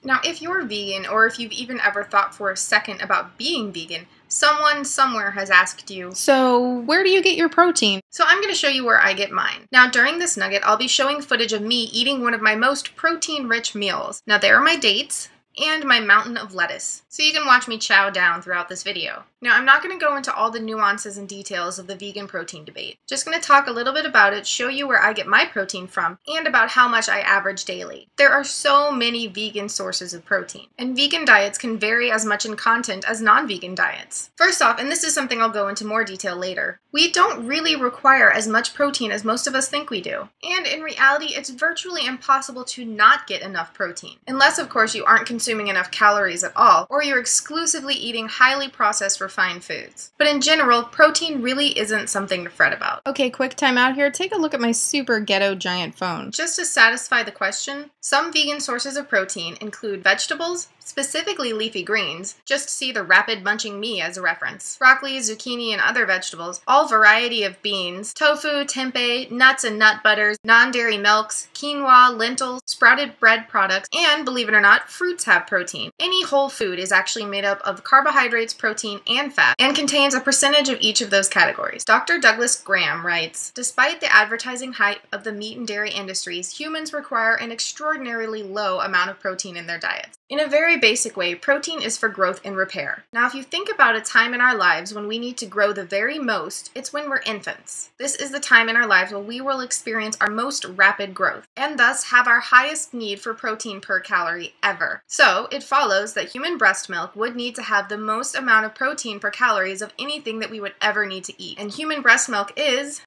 Now, if you're vegan, or if you've even ever thought for a second about being vegan, someone somewhere has asked you, so where do you get your protein? So I'm going to show you where I get mine. Now, during this nugget, I'll be showing footage of me eating one of my most protein-rich meals. Now, there are my dates and my mountain of lettuce, so you can watch me chow down throughout this video. Now, I'm not going to go into all the nuances and details of the vegan protein debate. Just going to talk a little bit about it, show you where I get my protein from, and about how much I average daily. There are so many vegan sources of protein, and vegan diets can vary as much in content as non-vegan diets. First off, and this is something I'll go into more detail later, we don't really require as much protein as most of us think we do. And in reality, it's virtually impossible to not get enough protein. Unless, of course, you aren't consuming enough calories at all, or you're exclusively eating highly processed refined foods. But in general, protein really isn't something to fret about. Okay, quick time out here. Take a look at my super ghetto giant phone. Just to satisfy the question, some vegan sources of protein include vegetables, specifically leafy greens, just see the rapid munching me as a reference, broccoli, zucchini, and other vegetables, all variety of beans, tofu, tempeh, nuts and nut butters, non-dairy milks, quinoa, lentils, sprouted bread products, and believe it or not, fruits have protein. Any whole food is actually made up of carbohydrates, protein, and fat, and contains a percentage of each of those categories. Dr. Douglas Graham writes, "Despite the advertising hype of the meat and dairy industries, humans require an extraordinarily low amount of protein in their diets. In a very basic way, protein is for growth and repair. Now, if you think about a time in our lives when we need to grow the very most, it's when we're infants. This is the time in our lives when we will experience our most rapid growth, and thus have our highest need for protein per calorie ever. So, it follows that human breast milk would need to have the most amount of protein per calories of anything that we would ever need to eat. And human breast milk is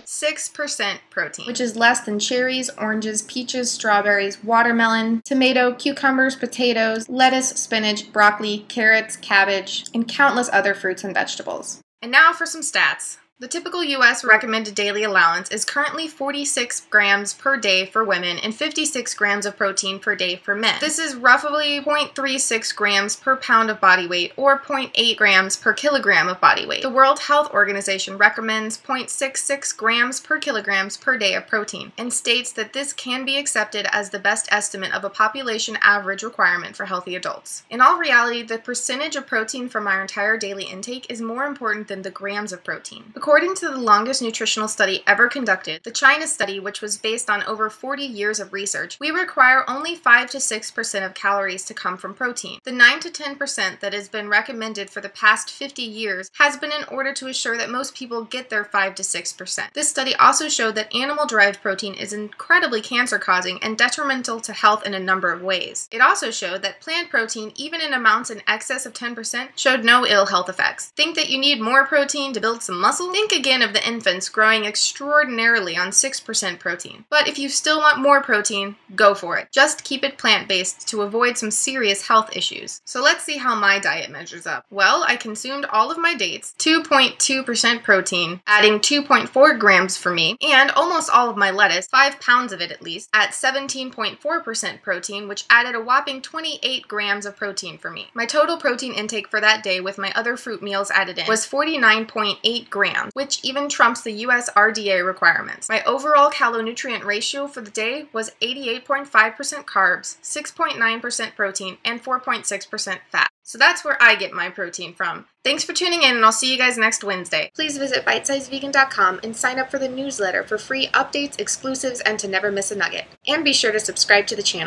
6% protein, which is less than cherries, oranges, peaches, strawberries, watermelon, tomato, cucumbers, potatoes, lettuce, spinach, broccoli, carrots, cabbage, and countless other fruits and vegetables." And now for some stats. The typical U.S. recommended daily allowance is currently 46 grams per day for women and 56 grams of protein per day for men. This is roughly 0.36 grams per pound of body weight or 0.8 grams per kilogram of body weight. The World Health Organization recommends 0.66 grams per kilograms per day of protein and states that this can be accepted as the best estimate of a population average requirement for healthy adults. In all reality, the percentage of protein from our entire daily intake is more important than the grams of protein. According to the longest nutritional study ever conducted, the China study, which was based on over 40 years of research, we require only 5 to 6% of calories to come from protein. The 9 to 10% that has been recommended for the past 50 years has been in order to assure that most people get their 5 to 6%. This study also showed that animal-derived protein is incredibly cancer-causing and detrimental to health in a number of ways. It also showed that plant protein, even in amounts in excess of 10%, showed no ill health effects. Think that you need more protein to build some muscle? Think again of the infants growing extraordinarily on 6% protein. But if you still want more protein, go for it. Just keep it plant-based to avoid some serious health issues. So let's see how my diet measures up. Well, I consumed all of my dates, 2.2% protein, adding 2.4 grams for me, and almost all of my lettuce, 5 pounds of it at least, at 17.4% protein, which added a whopping 28 grams of protein for me. My total protein intake for that day with my other fruit meals added in was 49.8 grams. Which even trumps the US RDA requirements. My overall calonutrient ratio for the day was 88.5% carbs, 6.9% protein, and 4.6% fat. So that's where I get my protein from. Thanks for tuning in, and I'll see you guys next Wednesday. Please visit BiteSizeVegan.com and sign up for the newsletter for free updates, exclusives, and to never miss a nugget. And be sure to subscribe to the channel.